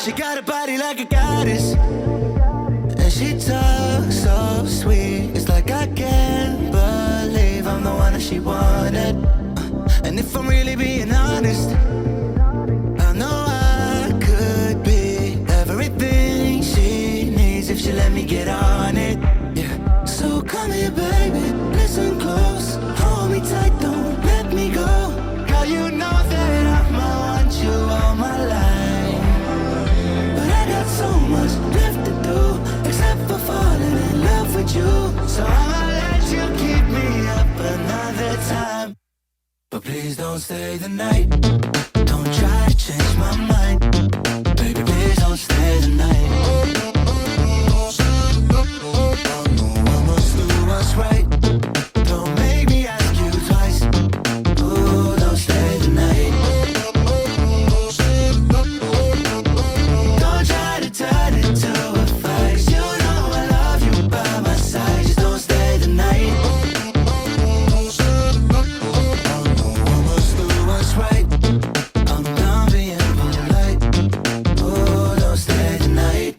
She got a body like a goddess, and she talks so sweet. It's like I can't believe I'm the one that she wanted. And if I'm really being honest, I know I could be everything she needs if she let me get on it. Yeah. So come here, baby, listen close, hold me tight, don't let me go. Girl, you know that I'ma want you all my life, but I got so much left to do, except for falling in love with you. So I'ma let you keep me up another time, but please don't stay the night. Don't try to change my mind, baby, please don't stay the night. I must do what's right. Don't make me ask you twice. Ooh, don't stay the night. Don't try to turn it to a fight. You know I love you by my side. Just don't stay the night. I must do what's right. I'm done being polite. Ooh, don't stay the night.